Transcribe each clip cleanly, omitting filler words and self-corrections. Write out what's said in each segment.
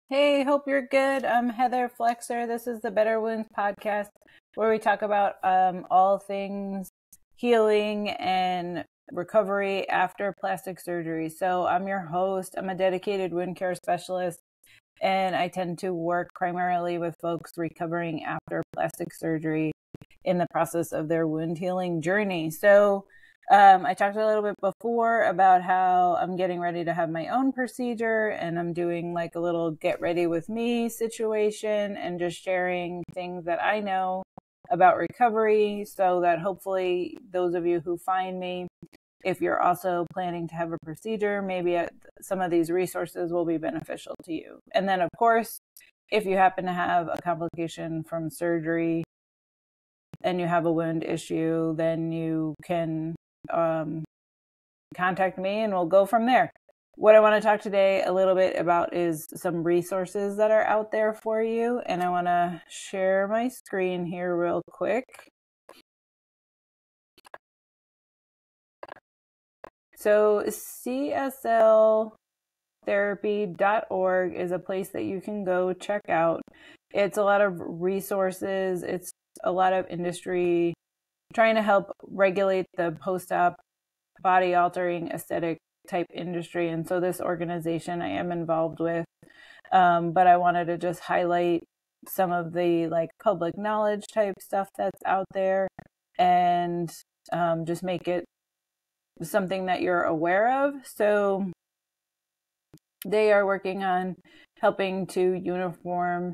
Hey, hope you're good. I'm Heather Flexer. This is the Better Wounds podcast where we talk about all things healing and recovery after plastic surgery. So I'm your host. I'm a dedicated wound care specialist, and I tend to work primarily with folks recovering after plastic surgery in the process of their wound healing journey. So I talked a little bit before about how I'm getting ready to have my own procedure, and I'm doing like a little get ready with me situation and just sharing things that I know about recovery so that hopefully those of you who find me, if you're also planning to have a procedure, maybe some of these resources will be beneficial to you. And then, of course, if you happen to have a complication from surgery and you have a wound issue, then you can contact me and we'll go from there. What I want to talk today a little bit about is some resources that are out there for you. And I want to share my screen here real quick. So csltherapy.org is a place that you can go check out. It's a lot of resources. It's a lot of industry trying to help regulate the post-op body altering aesthetic type industry. And so this organization I am involved with, but I wanted to just highlight some of the like public knowledge type stuff that's out there and just make it something that you're aware of. So they are working on helping to uniform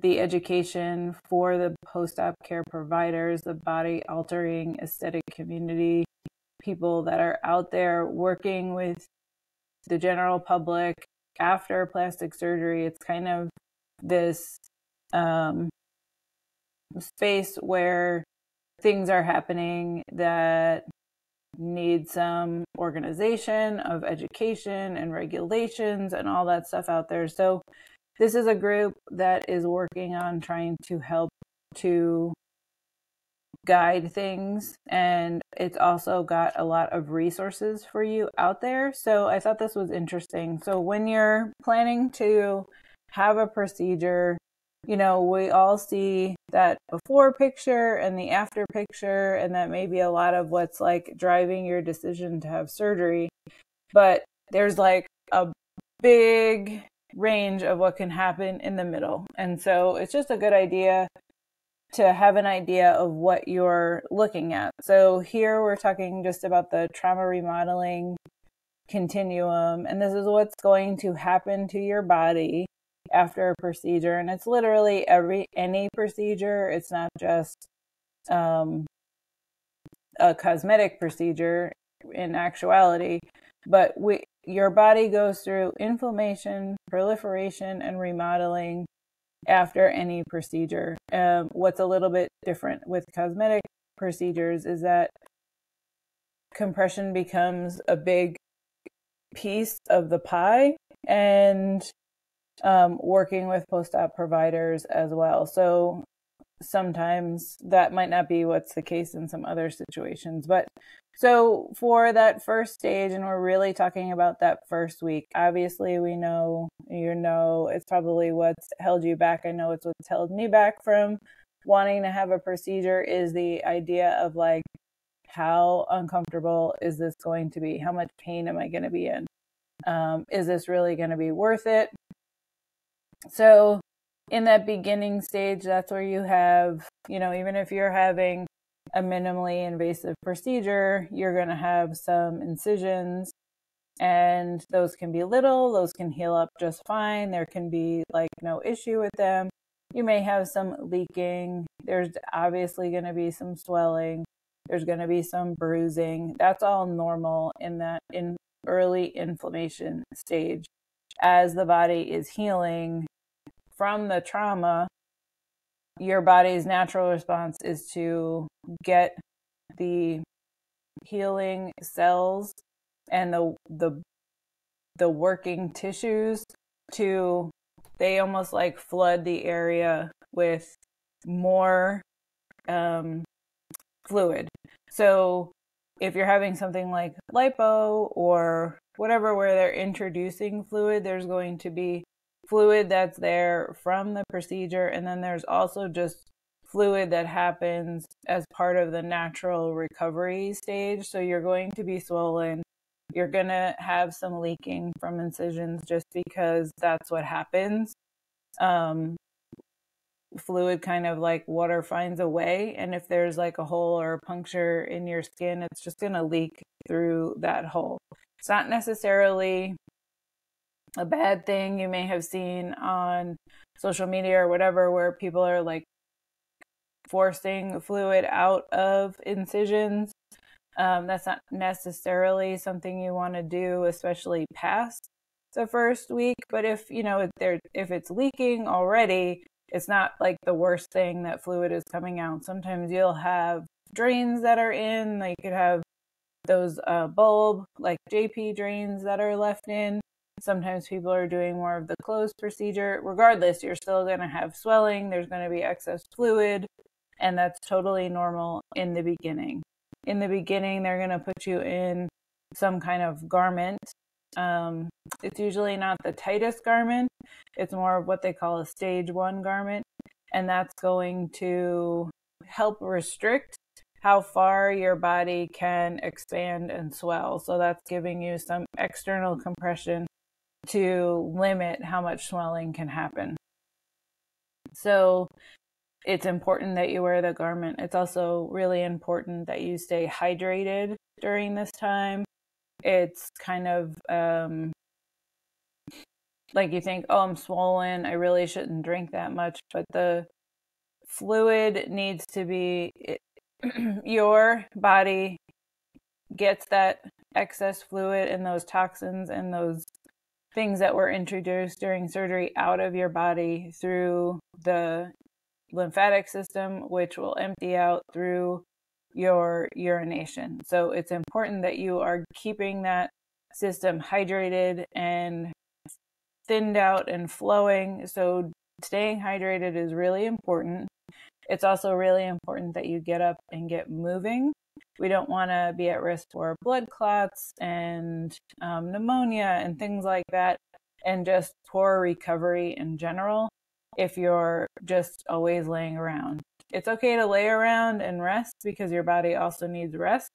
the education for the post-op care providers, the body altering aesthetic community, people that are out there working with the general public after plastic surgery. It's kind of this space where things are happening that need some organization of education and regulations and all that stuff out there. So this is a group that is working on trying to help to guide things, and it's also got a lot of resources for you out there. So I thought this was interesting. So when you're planning to have a procedure, you know, we all see that before picture and the after picture, and that may be a lot of what's like driving your decision to have surgery. But there's like a big range of what can happen in the middle. And so it's just a good idea to have an idea of what you're looking at. So here we're talking just about the trauma remodeling continuum, and this is what's going to happen to your body after a procedure. And it's literally any procedure. It's not just a cosmetic procedure in actuality, but your body goes through inflammation, proliferation, and remodeling after any procedure. What's a little bit different with cosmetic procedures is that compression becomes a big piece of the pie, and working with post-op providers as well. So sometimes that might not be what's the case in some other situations. But so for that first stage, and we're really talking about that first week, obviously we know, it's probably what's held you back. I know it's what's held me back from wanting to have a procedure is the idea of like, how uncomfortable is this going to be? How much pain am I going to be in? Is this really going to be worth it? So in that beginning stage, that's where you have, even if you're having a minimally invasive procedure, you're going to have some incisions, and those can be little, those can heal up just fine. There can be like no issue with them. You may have some leaking. There's obviously going to be some swelling. There's going to be some bruising. That's all normal in early inflammation stage. As the body is healing from the trauma, your body's natural response is to get the healing cells and the working tissues they almost like flood the area with more fluid. So if you're having something like lipo or whatever where they're introducing fluid, there's going to be fluid that's there from the procedure, and then there's also just fluid that happens as part of the natural recovery stage. So you're going to be swollen. You're going to have some leaking from incisions just because that's what happens. Fluid, kind of like water, finds a way. And if there's like a hole or a puncture in your skin, it's just going to leak through that hole. It's not necessarily a bad thing. You may have seen on social media or whatever where people are like forcing fluid out of incisions. That's not necessarily something you want to do, especially past the first week. But if it's leaking already, it's not like the worst thing that fluid is coming out. Sometimes you'll have drains that are in, like you could have those bulb, like JP drains that are left in. Sometimes people are doing more of the closed procedure. Regardless, you're still going to have swelling. There's going to be excess fluid, and that's totally normal in the beginning. In the beginning, they're going to put you in some kind of garment. It's usually not the tightest garment. It's more of what they call a stage 1 garment. And that's going to help restrict how far your body can expand and swell. So that's giving you some external compression to limit how much swelling can happen. So it's important that you wear the garment. It's also really important that you stay hydrated during this time. It's kind of like you think, oh, I'm swollen, I really shouldn't drink that much. But the fluid needs to be, your body gets that excess fluid and those toxins and those things that were introduced during surgery out of your body through the lymphatic system, which will empty out through your urination. So it's important that you are keeping that system hydrated and thinned out and flowing. So staying hydrated is really important. It's also really important that you get up and get moving. We don't want to be at risk for blood clots and pneumonia and things like that, and just poor recovery in general if you're just always laying around. It's okay to lay around and rest because your body also needs rest,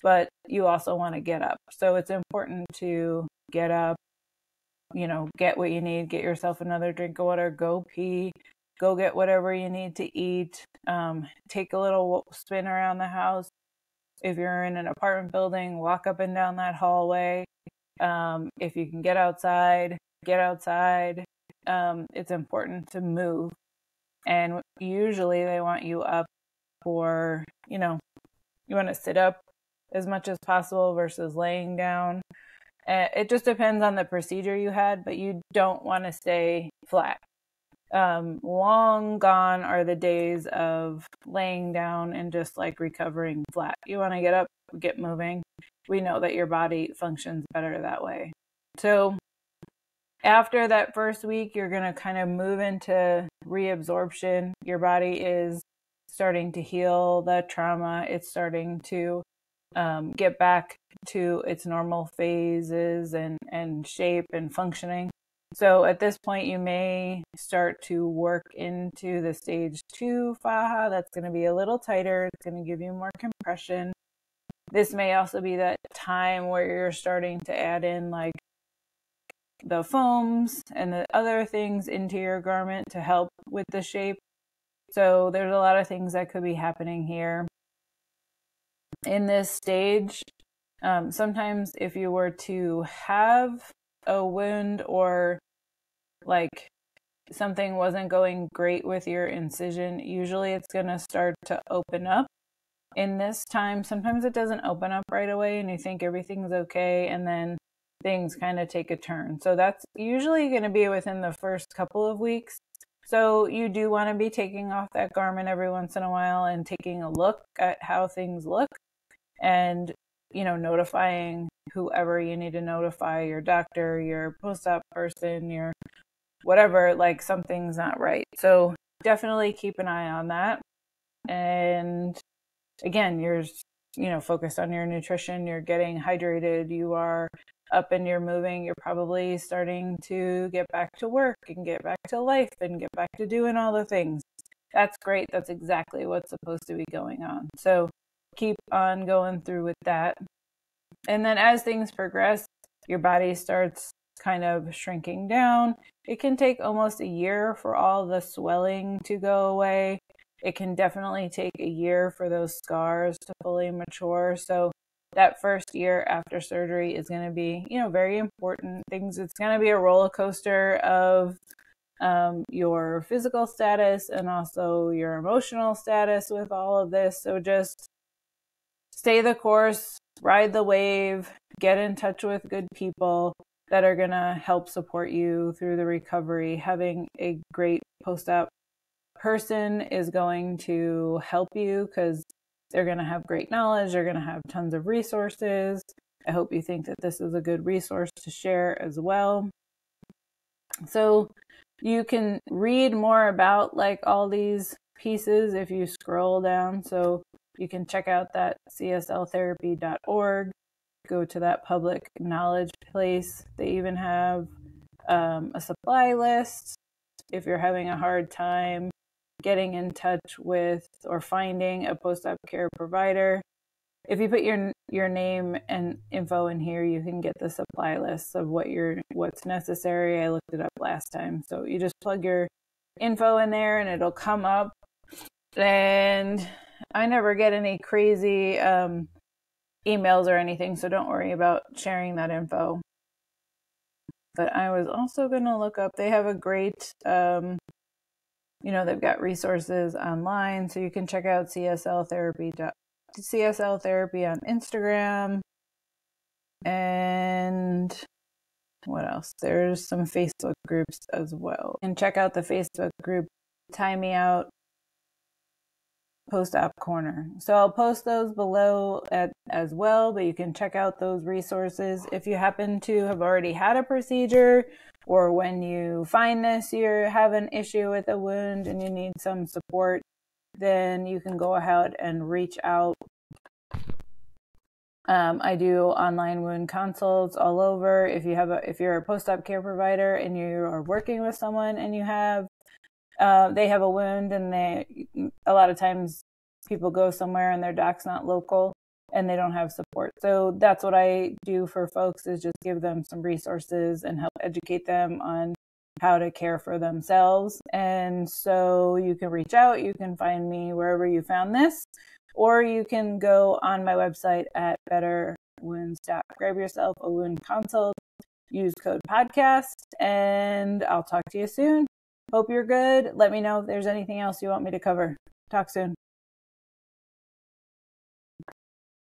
but you also want to get up. So it's important to get up, get what you need, get yourself another drink of water, go pee, go get whatever you need to eat, take a little spin around the house. If you're in an apartment building, walk up and down that hallway. If you can get outside, get outside. It's important to move. And usually they want you up for, you want to sit up as much as possible versus laying down. It just depends on the procedure you had, but you don't want to stay flat. Long gone are the days of laying down and just like recovering flat. You want to get up, get moving. We know that your body functions better that way. So after that first week, you're going to kind of move into reabsorption. Your body is starting to heal the trauma. It's starting to get back to its normal phases and shape and functioning. So at this point, you may start to work into the stage 2 faja. That's going to be a little tighter. It's going to give you more compression. This may also be that time where you're starting to add in like the foams and the other things into your garment to help with the shape. So there's a lot of things that could be happening here. In this stage, sometimes if you were to have a wound or like something wasn't going great with your incision, usually it's going to start to open up. In this time, sometimes it doesn't open up right away and you think everything's okay, and then things kind of take a turn. So that's usually going to be within the first couple of weeks. So you do want to be taking off that garment every once in a while and taking a look at how things look and, notifying whoever you need to notify, your doctor, your post-op person, your whatever, like something's not right. So definitely keep an eye on that. And again, you're, focused on your nutrition, you're getting hydrated, you are up and you're moving, you're probably starting to get back to work and get back to life and get back to doing all the things. That's great. That's exactly what's supposed to be going on. So keep on going through with that. And then as things progress, your body starts kind of shrinking down. It can take almost a year for all the swelling to go away. It can definitely take a year for those scars to fully mature. So that first year after surgery is going to be, very important things. It's going to be a roller coaster of your physical status and also your emotional status with all of this. So just stay the course, ride the wave, get in touch with good people that are going to help support you through the recovery. Having a great post-op person is going to help you because they're going to have great knowledge. They're going to have tons of resources. I hope you think that this is a good resource to share as well. So you can read more about like all these pieces if you scroll down. So you can check out that csltherapy.org, go to that public knowledge place. They even have a supply list if you're having a hard time getting in touch with or finding a post-op care provider. If you put your name and info in here, you can get the supply list of what's necessary. I looked it up last time. So you just plug your info in there and it'll come up. And I never get any crazy emails or anything, so don't worry about sharing that info. But I was also going to look up, they have a great, they've got resources online, so you can check out CSL Therapy on Instagram. And what else? There's some Facebook groups as well. And check out the Facebook group, Time Me Out Post-Op Corner. So I'll post those below as well, but you can check out those resources. If you happen to have already had a procedure, or when you find this, you have an issue with a wound and you need some support, then you can go ahead and reach out. I do online wound consults all over. If you're a post-op care provider and you are working with someone and they have a wound, and a lot of times people go somewhere and their doc's not local and they don't have support. So that's what I do for folks, is just give them some resources and help educate them on how to care for themselves. And so you can reach out, you can find me wherever you found this, or you can go on my website at betterwounds. Grab yourself a wound consult, use code podcast, and I'll talk to you soon. Hope you're good. Let me know if there's anything else you want me to cover. Talk soon.